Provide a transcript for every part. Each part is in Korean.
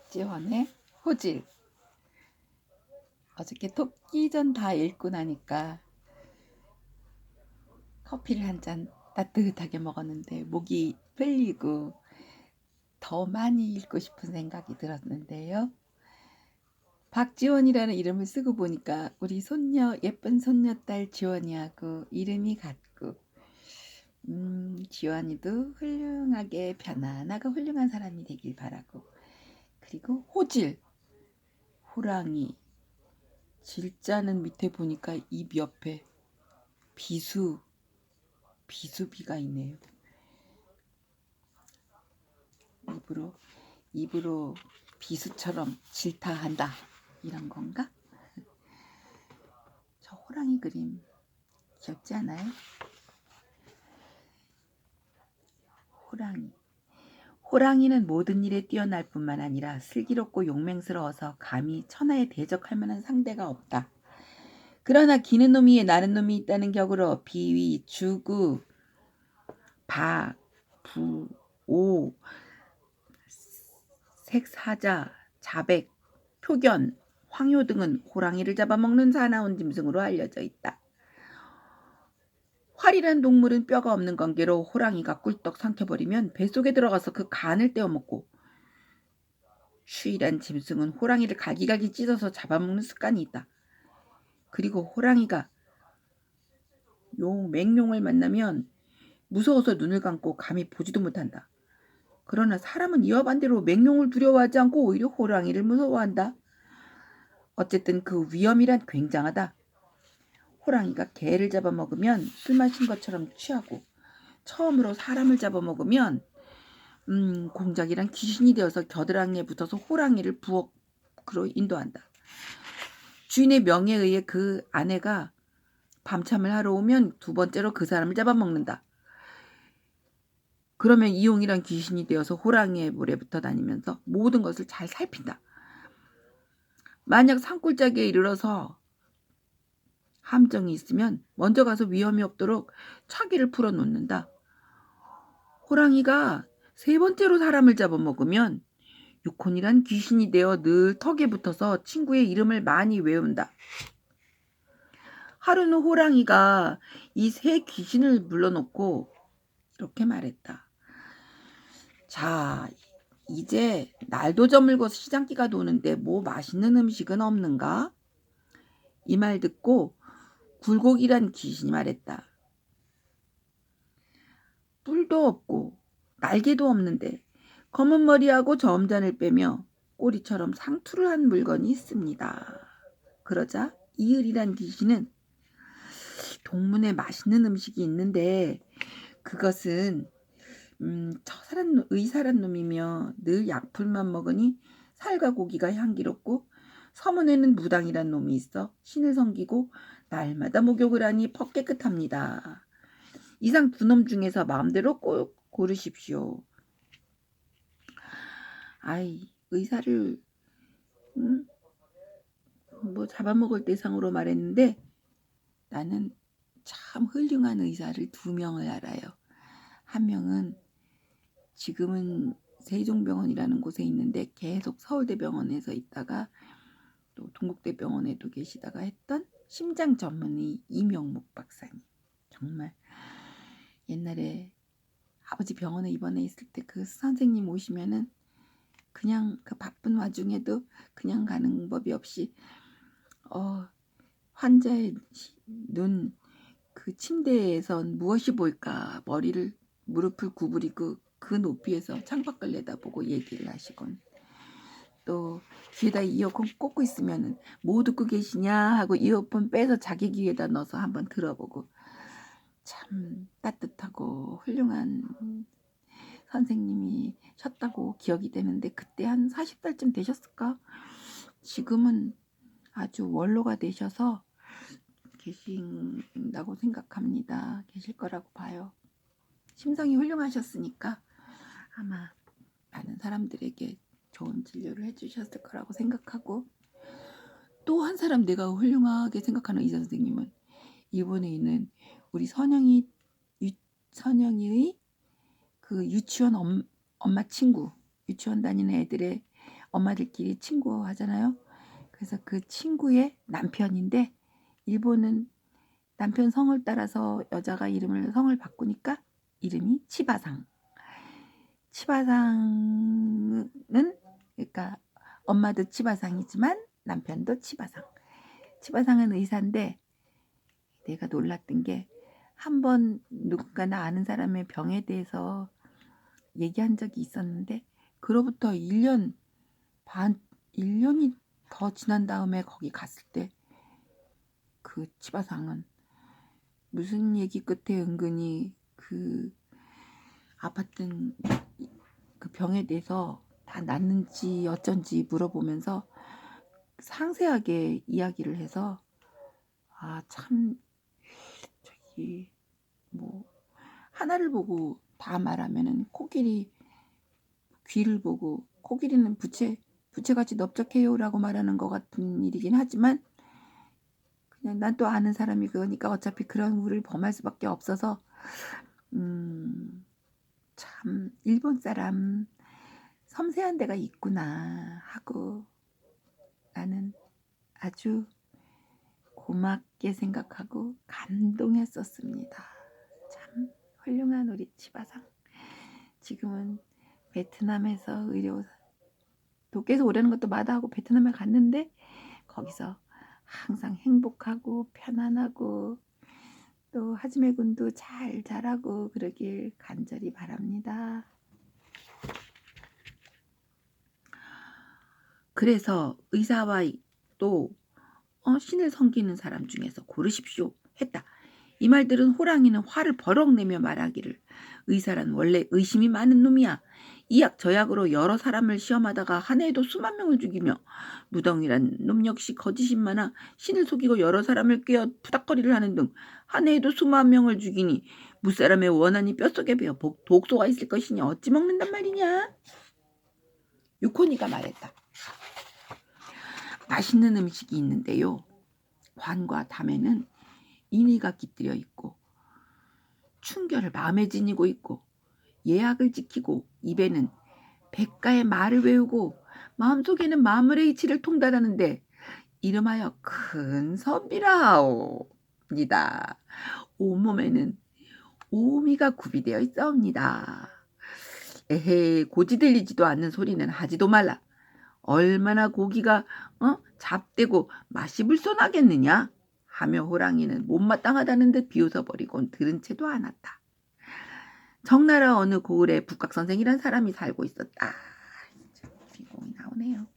박지원의 호질. 어저께 토끼전 다 읽고 나니까 커피를 한 잔 따뜻하게 먹었는데 목이 풀리고 더 많이 읽고 싶은 생각이 들었는데요. 박지원이라는 이름을 쓰고 보니까 우리 예쁜 손녀딸 지원이하고 이름이 같고, 지원이도 훌륭하게 편안하고 훌륭한 사람이 되길 바라고, 그리고 호질, 호랑이, 질자는 밑에 보니까 입 옆에 비수비가 있네요. 입으로 비수처럼 질타한다, 이런 건가? 저 호랑이 그림 귀엽지 않아요? 호랑이는 모든 일에 뛰어날 뿐만 아니라 슬기롭고 용맹스러워서 감히 천하에 대적할 만한 상대가 없다. 그러나 기는 놈이 나는 놈이 있다는 격으로 비위, 주구, 박, 부, 오, 색사자, 자백, 표견, 황효 등은 호랑이를 잡아먹는 사나운 짐승으로 알려져 있다. 활이란 동물은 뼈가 없는 관계로 호랑이가 꿀떡 삼켜버리면 뱃속에 들어가서 그 간을 떼어먹고, 쉬이란 짐승은 호랑이를 갈기갈기 찢어서 잡아먹는 습관이 있다. 그리고 호랑이가 맹룡을 만나면 무서워서 눈을 감고 감히 보지도 못한다. 그러나 사람은 이와 반대로 맹룡을 두려워하지 않고 오히려 호랑이를 무서워한다. 어쨌든 그 위험이란 굉장하다. 호랑이가 개를 잡아먹으면 술 마신 것처럼 취하고, 처음으로 사람을 잡아먹으면 공작이란 귀신이 되어서 겨드랑이에 붙어서 호랑이를 부엌으로 인도한다. 주인의 명에 의해 그 아내가 밤참을 하러 오면 두 번째로 그 사람을 잡아먹는다. 그러면 이용이란 귀신이 되어서 호랑이의 물에 붙어 다니면서 모든 것을 잘 살핀다. 만약 산골짜기에 이르러서 함정이 있으면 먼저 가서 위험이 없도록 차기를 풀어놓는다. 호랑이가 세 번째로 사람을 잡아먹으면 유콘이란 귀신이 되어 늘 턱에 붙어서 친구의 이름을 많이 외운다. 하루는 호랑이가 이 세 귀신을 불러놓고 이렇게 말했다. 자, 이제 날도 저물고 시장기가 도는데 뭐 맛있는 음식은 없는가? 이 말 듣고 굴곡이란 귀신이 말했다. 뿔도 없고 날개도 없는데 검은 머리하고 점잔을 빼며 꼬리처럼 상투를 한 물건이 있습니다. 그러자 이을이란 귀신은 동문에 맛있는 음식이 있는데 그것은 의사란 놈이며 늘 약풀만 먹으니 살과 고기가 향기롭고, 서문에는 무당이란 놈이 있어 신을 섬기고 날마다 목욕을 하니 퍽 깨끗합니다. 이상 두 놈 중에서 마음대로 꼭 고르십시오. 아이, 의사를 뭐 잡아먹을 대상으로 말했는데 나는 참 훌륭한 의사를 두 명을 알아요. 한 명은 지금은 세종병원이라는 곳에 있는데 계속 서울대병원에서 있다가 또 동국대병원에도 계시다가 했던 심장 전문의 이명목 박사님. 정말 옛날에 아버지 병원에 입원해 있을 때 그 선생님 오시면은 그냥 그 바쁜 와중에도 그냥 가는 법이 없이 환자의 눈, 그 침대에서 무엇이 보일까 무릎을 구부리고 그 높이에서 창밖을 내다보고 얘기를 하시곤, 또 귀에다 이어폰 꽂고 있으면 뭐 듣고 계시냐 하고 이어폰 빼서 자기 귀에다 넣어서 한번 들어보고, 참 따뜻하고 훌륭한 선생님이셨다고 기억이 되는데 그때 한 40살쯤 되셨을까? 지금은 아주 원로가 되셔서 계신다고 생각합니다. 계실 거라고 봐요. 심성이 훌륭하셨으니까 아마 많은 사람들에게 좋은 진료를 해주셨을 거라고 생각하고, 또 한 사람 내가 훌륭하게 생각하는 의사 선생님은 일본에 있는 우리 선영이의 그 유치원 엄마 친구, 유치원 다니는 애들의 엄마들끼리 친구 하잖아요. 그래서 그 친구의 남편인데 일본은 남편 성을 따라서 여자가 성을 바꾸니까 이름이 치바상. 치바상은 그러니까 엄마도 치바상이지만 남편도 치바상. 치바상은 의사인데 내가 놀랐던 게 한 번 누군가나 아는 사람의 병에 대해서 얘기한 적이 있었는데 그로부터 1년이 더 지난 다음에 거기 갔을 때 그 치바상은 무슨 얘기 끝에 은근히 그 아팠던 그 병에 대해서 다 낫는지 어쩐지 물어보면서 상세하게 이야기를 해서 참 저기 뭐 하나를 보고 다 말하면은 코끼리 귀를 보고 코끼리는 부채같이 넓적해요라고 말하는 것 같은 일이긴 하지만 그냥 난 또 아는 사람이 그러니까 어차피 그런 우를 범할 수밖에 없어서 참 일본 사람 섬세한 데가 있구나 하고 나는 아주 고맙게 생각하고 감동했었습니다. 참 훌륭한 우리 치바상. 지금은 베트남에서 도쿄에서 오라는 것도 마다하고 베트남에 갔는데 거기서 항상 행복하고 편안하고 또 하지메 군도 잘 자라고 그러길 간절히 바랍니다. 그래서 의사와 또 신을 섬기는 사람 중에서 고르십시오 했다. 이 말들은 호랑이는 화를 버럭 내며 말하기를 의사란 원래 의심이 많은 놈이야. 이 약 저 약으로 여러 사람을 시험하다가 한 해에도 수만 명을 죽이며 무덩이란 놈 역시 거짓이 많아 신을 속이고 여러 사람을 꿰어 푸닥거리를 하는 등 한 해에도 수만 명을 죽이니 무사람의 원한이 뼛속에 배어 독소가 있을 것이니 어찌 먹는단 말이냐. 유코니가 말했다. 맛있는 음식이 있는데요. 관과 담에는 인의가 깃들여 있고 충결을 마음에 지니고 있고 예약을 지키고 입에는 백가의 말을 외우고 마음속에는 마물의 이치를 통달하는데 이름하여 큰 선비라옵니다. 온몸에는 오미가 구비되어 있사옵니다. 에헤 고지 들리지도 않는 소리는 하지도 말라. 얼마나 고기가 잡되고 맛이 불손하겠느냐 하며 호랑이는 못마땅하다는 듯 비웃어버리곤 들은 채도 않았다. 청나라 어느 고을에 북각선생이란 사람이 살고 있었다. 주인공이 나오네요.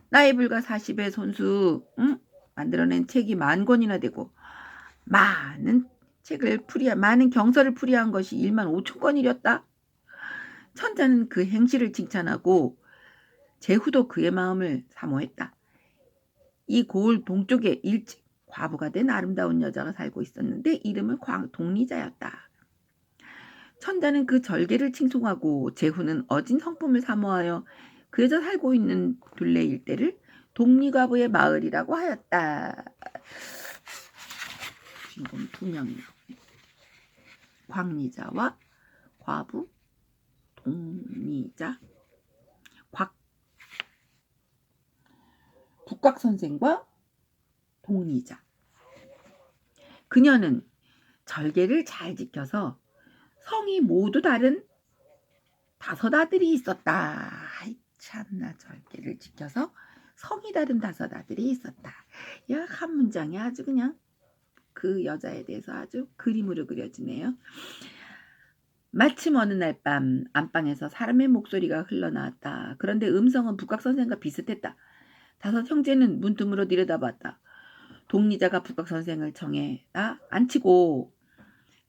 나이 불과 40의 손수 만들어낸 책이 10,000권이나 되고 많은 경서를 풀이한 것이 15,000권이렸다. 천자는 그 행실을 칭찬하고 제후도 그의 마음을 사모했다. 이 고을 동쪽에 일찍 과부가 된 아름다운 여자가 살고 있었는데 이름은 동리자였다. 천자는 그 절개를 칭송하고 제후는 어진 성품을 사모하여 그 여자 살고 있는 둘레 일대를 동리과부의 마을이라고 하였다. 주인공 2명이요. 광리자와 과부, 동리자, 북곽선생과 동리자. 그녀는 절개를 잘 지켜서 성이 모두 다른 5 아들이 있었다. 참나 절개를 지켜서 성이 다른 5 아들이 있었다. 야, 한 문장이 아주 그냥 그 여자에 대해서 아주 그림으로 그려지네요. 마침 어느 날 밤 안방에서 사람의 목소리가 흘러나왔다. 그런데 음성은 북곽선생과 비슷했다. 5 형제는 문틈으로 들여다봤다. 동리자가 북곽선생을 정에다 앉히고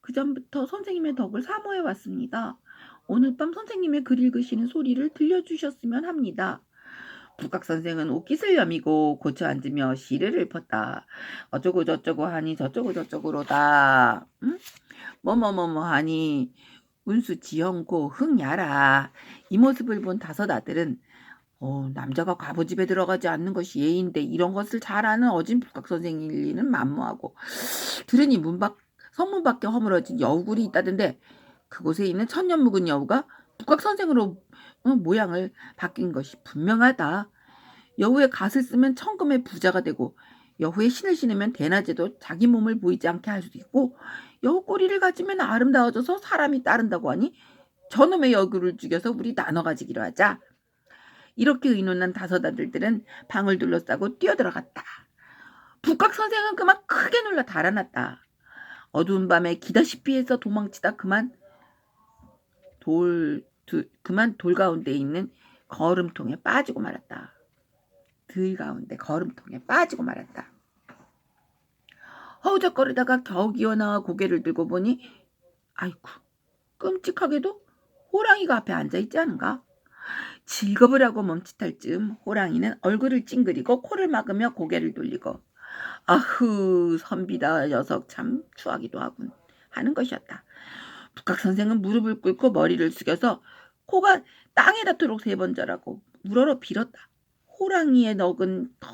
그 전부터 선생님의 덕을 사모해 왔습니다. 오늘 밤 선생님의 글 읽으시는 소리를 들려주셨으면 합니다. 북곽선생은 옷깃을 여미고 고쳐 앉으며 시를 읊었다. 어쩌고 저쩌고 하니 저쩌고 저쩌고로다. 뭐뭐뭐뭐 하니 운수 지형고 흥야라. 이 모습을 본 5 아들은 남자가 과부 집에 들어가지 않는 것이 예의인데 이런 것을 잘 아는 어진 북곽선생일 리는 만무하고 들으니 성문 밖에 허물어진 여우굴이 있다던데 그곳에 있는 천년 묵은 여우가 북곽선생으로 모양을 바뀐 것이 분명하다. 여우의 갓을 쓰면 천금의 부자가 되고 여우의 신을 신으면 대낮에도 자기 몸을 보이지 않게 할 수도 있고 여우 꼬리를 가지면 아름다워져서 사람이 따른다고 하니 저놈의 여우를 죽여서 우리 나눠 가지기로 하자. 이렇게 의논한 다섯 아들들은 방을 둘러싸고 뛰어들어갔다. 북각 선생은 그만 크게 놀라 달아났다. 어두운 밤에 기다시피 해서 도망치다 그만 돌 가운데 있는 거름통에 빠지고 말았다. 들 가운데 거름통에 빠지고 말았다. 허우적거리다가 겨우 기어나와 고개를 들고 보니 아이쿠, 끔찍하게도 호랑이가 앞에 앉아있지 않은가? 즐거우라고 멈칫할 즈음 호랑이는 얼굴을 찡그리고 코를 막으며 고개를 돌리고 아흐, 선비다 녀석 참 추하기도 하군 하는 것이었다. 북각 선생은 무릎을 꿇고 머리를 숙여서 코가 땅에 닿도록 3번 절하고 우러러 빌었다. 호랑이의 넋은 더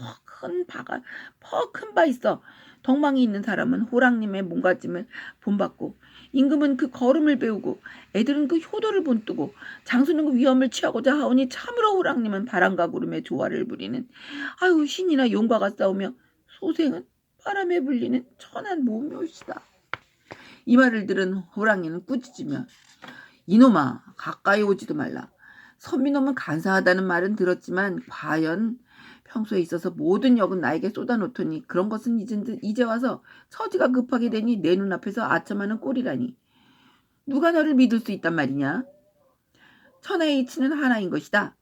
큰 바 있어 덕망이 있는 사람은 호랑님의 몸가짐을 본받고 임금은 그 걸음을 배우고 애들은 그 효도를 본뜨고 장수는 그 위엄을 취하고자 하오니 참으로 호랑님은 바람과 구름의 조화를 부리는 아유 신이나 용과가 싸우며 소생은 바람에 불리는 천한 모묘시다. 이 말을 들은 호랑이는 꾸짖으며 이놈아 가까이 오지도 말라. 선비놈은 간사하다는 말은 들었지만 과연 평소에 있어서 모든 역은 나에게 쏟아놓더니 그런 것은 이제 와서 처지가 급하게 되니 내 눈앞에서 아첨하는 꼴이라니. 누가 너를 믿을 수 있단 말이냐. 천하의 이치는 하나인 것이다.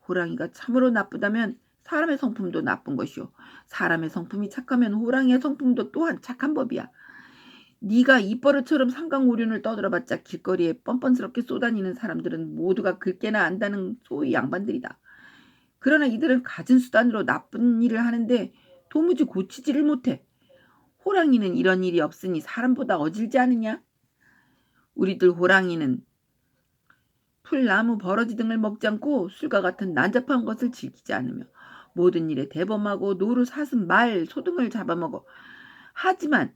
호랑이가 참으로 나쁘다면 사람의 성품도 나쁜 것이요 사람의 성품이 착하면 호랑이의 성품도 또한 착한 법이야. 네가 입버릇처럼 삼강오륜을 떠들어봤자 길거리에 뻔뻔스럽게 쏘다니는 사람들은 모두가 글깨나 안다는 소위 양반들이다. 그러나 이들은 가진 수단으로 나쁜 일을 하는데 도무지 고치지를 못해. 호랑이는 이런 일이 없으니 사람보다 어질지 않으냐? 우리들 호랑이는 풀, 나무, 버러지 등을 먹지 않고 술과 같은 난잡한 것을 즐기지 않으며 모든 일에 대범하고 노루, 사슴, 말, 소 등을 잡아먹어. 하지만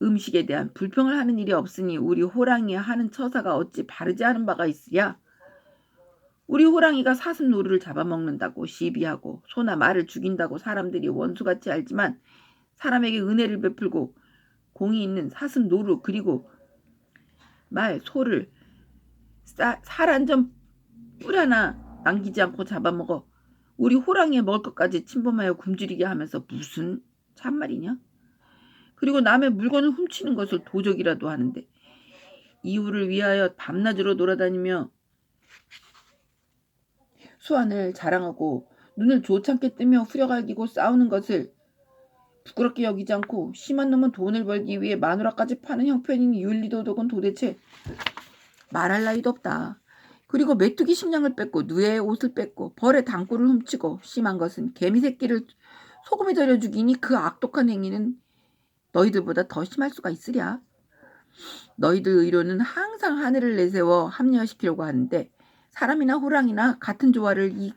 음식에 대한 불평을 하는 일이 없으니 우리 호랑이의 하는 처사가 어찌 바르지 않은 바가 있으랴. 우리 호랑이가 사슴 노루를 잡아먹는다고 시비하고 소나 말을 죽인다고 사람들이 원수같이 알지만 사람에게 은혜를 베풀고 공이 있는 사슴 노루 그리고 말, 소를 살 한 점 뿔 하나 남기지 않고 잡아먹어 우리 호랑이의 먹을 것까지 침범하여 굶주리게 하면서 무슨 참말이냐? 그리고 남의 물건을 훔치는 것을 도적이라도 하는데 이웃을 위하여 밤낮으로 돌아다니며 수완을 자랑하고 눈을 조창게 뜨며 후려갈기고 싸우는 것을 부끄럽게 여기지 않고 심한 놈은 돈을 벌기 위해 마누라까지 파는 형편인 윤리도덕은 도대체 말할 나위도 없다. 그리고 메뚜기 식량을 뺏고 누에의 옷을 뺏고 벌의 당구를 훔치고 심한 것은 개미 새끼를 소금에 절여 죽이니 그 악독한 행위는 너희들보다 더 심할 수가 있으랴. 너희들 의료는 항상 하늘을 내세워 합리화시키려고 하는데 사람이나 호랑이나 같은 조화를 이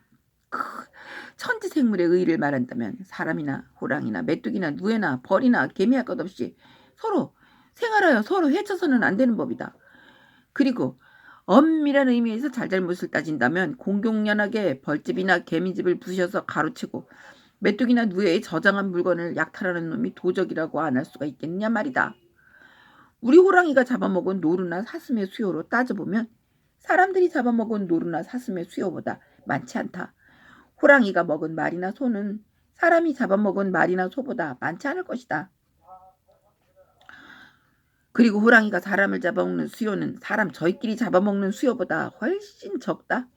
천지생물의 의의를 말한다면 사람이나 호랑이나 메뚜기나 누에나 벌이나 개미할 것 없이 서로 생활하여 서로 해쳐서는 안 되는 법이다. 그리고 엄밀한 의미에서 잘잘못을 따진다면 공공연하게 벌집이나 개미집을 부셔서 가로채고 메뚜기나 누에의 저장한 물건을 약탈하는 놈이 도적이라고 안 할 수가 있겠냐 말이다. 우리 호랑이가 잡아먹은 노루나 사슴의 수요로 따져보면 사람들이 잡아먹은 노루나 사슴의 수요보다 많지 않다. 호랑이가 먹은 말이나 소는 사람이 잡아먹은 말이나 소보다 많지 않을 것이다. 그리고 호랑이가 사람을 잡아먹는 수요는 사람 저희끼리 잡아먹는 수요보다 훨씬 적다.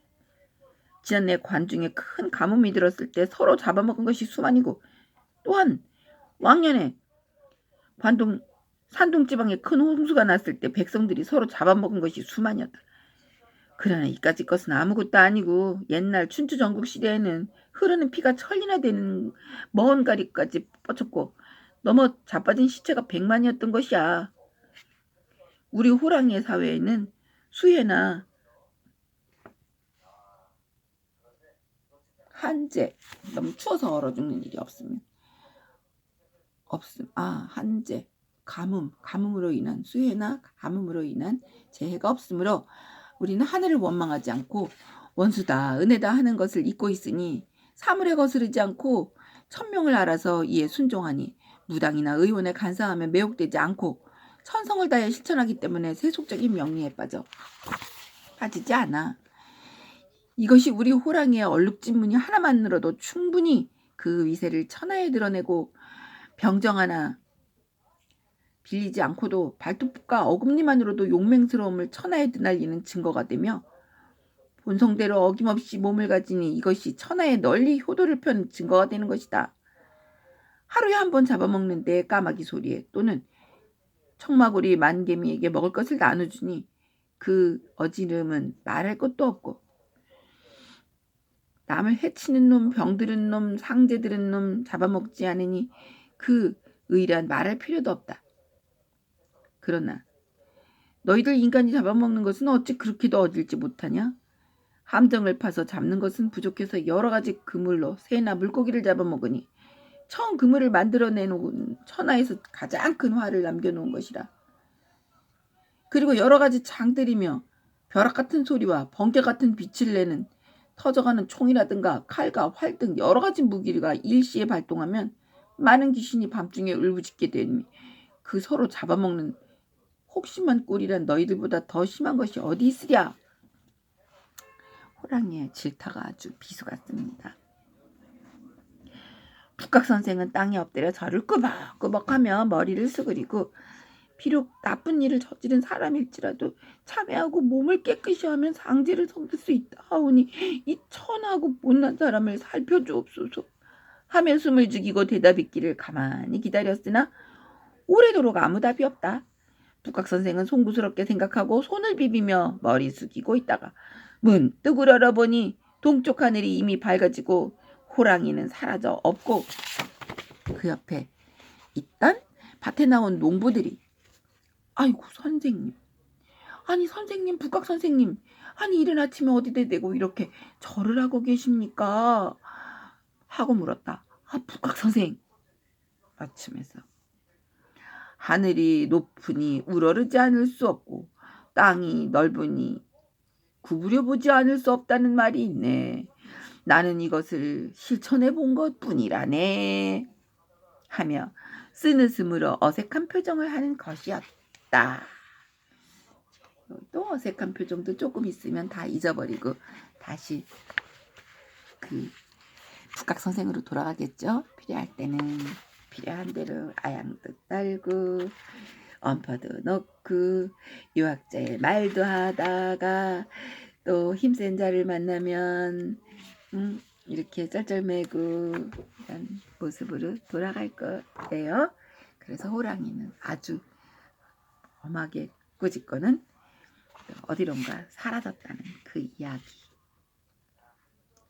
지난해 관중에 큰 가뭄이 들었을 때 서로 잡아먹은 것이 수만이고 또한 왕년에 산둥지방에 큰 홍수가 났을 때 백성들이 서로 잡아먹은 것이 수만이었다. 그러나 이까짓 것은 아무것도 아니고 옛날 춘추 전국 시대에는 흐르는 피가 천리나 되는 먼 가리까지 뻗쳤고 넘어 자빠진 시체가 100만이었던 것이야. 우리 호랑이의 사회에는 수해나 한재, 너무 추워서 얼어 죽는 일이 한재, 가뭄으로 인한 수해나 가뭄으로 인한 재해가 없으므로 우리는 하늘을 원망하지 않고 원수다 은혜다 하는 것을 잊고 있으니 사물에 거스르지 않고 천명을 알아서 이에 순종하니 무당이나 의원에 간사하며 매혹되지 않고 천성을 다해 실천하기 때문에 세속적인 명리에 빠지지 않아. 이것이 우리 호랑이의 얼룩진무늬 하나만으로도 충분히 그 위세를 천하에 드러내고 병정 하나 빌리지 않고도 발톱과 어금니만으로도 용맹스러움을 천하에 드날리는 증거가 되며 본성대로 어김없이 몸을 가지니 이것이 천하에 널리 효도를 편 증거가 되는 것이다. 하루에 한 번 잡아먹는데 까마귀 소리에 또는 청마구리 만개미에게 먹을 것을 나눠주니 그 어지름은 말할 것도 없고 남을 해치는 놈, 병들은 놈, 상제 들은 놈 잡아먹지 않으니 그 의란 말할 필요도 없다. 그러나 너희들 인간이 잡아먹는 것은 어찌 그렇게도 어질지 못하냐? 함정을 파서 잡는 것은 부족해서 여러 가지 그물로 새나 물고기를 잡아먹으니 처음 그물을 만들어내놓은 천하에서 가장 큰 화를 남겨놓은 것이라. 그리고 여러 가지 장들이며 벼락 같은 소리와 번개 같은 빛을 내는 터져가는 총이라든가 칼과 활 등 여러 가지 무기가 일시에 발동하면 많은 귀신이 밤중에 울부짖게 되니 그 서로 잡아먹는 혹심한 꼴이란 너희들보다 더 심한 것이 어디 있으랴. 호랑이의 질타가 아주 비수 같습니다. 북각선생은 땅에 엎드려 저를 꾸벅꾸벅하며 머리를 수그리고 비록 나쁜 일을 저지른 사람일지라도 참회하고 몸을 깨끗이 하면 상제를 섬길 수 있다 하오니 이 천하고 못난 사람을 살펴주옵소서 하며 숨을 죽이고 대답있기를 가만히 기다렸으나 오래도록 아무 답이 없다. 북각선생은 송구스럽게 생각하고 손을 비비며 머리 숙이고 있다가 문득 우러러보니 동쪽 하늘이 이미 밝아지고 호랑이는 사라져 없고 그 옆에 있던 밭에 나온 농부들이 아이고 선생님, 아니 선생님, 북각선생님, 아니 이른 아침에 어디다 대고 이렇게 절을 하고 계십니까? 하고 물었다. 아 북각선생, 아침에서 하늘이 높으니 우러르지 않을 수 없고 땅이 넓으니 구부려 보지 않을 수 없다는 말이 있네. 나는 이것을 실천해 본 것뿐이라네 하며 쓰느스물어 어색한 표정을 하는 것이었다. 또 어색한 표정도 조금 있으면 다 잊어버리고 다시 그 북각선생으로 돌아가겠죠. 필요할 때는 필요한 대로 아양도 떨고 엄퍼도 넣고 유학자의 말도 하다가 또 힘센 자를 만나면 이렇게 쩔쩔매고 이런 모습으로 돌아갈 거예요. 그래서 호랑이는 아주 엄하게 꾸짖고는 어디론가 사라졌다는 그 이야기.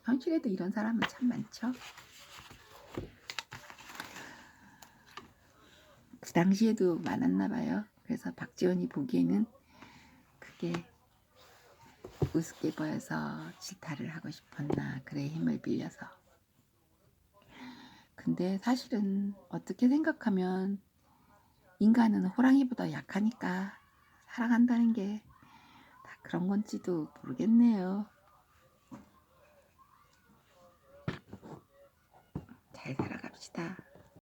현실에도 이런 사람은 참 많죠. 그 당시에도 많았나 봐요. 그래서 박지원이 보기에는 그게 우습게 보여서 질타를 하고 싶었나 그래 힘을 빌려서. 근데 사실은 어떻게 생각하면 인간은 호랑이보다 약하니까 살아간다는 게 다 그런 건지도 모르겠네요. 잘 살아갑시다.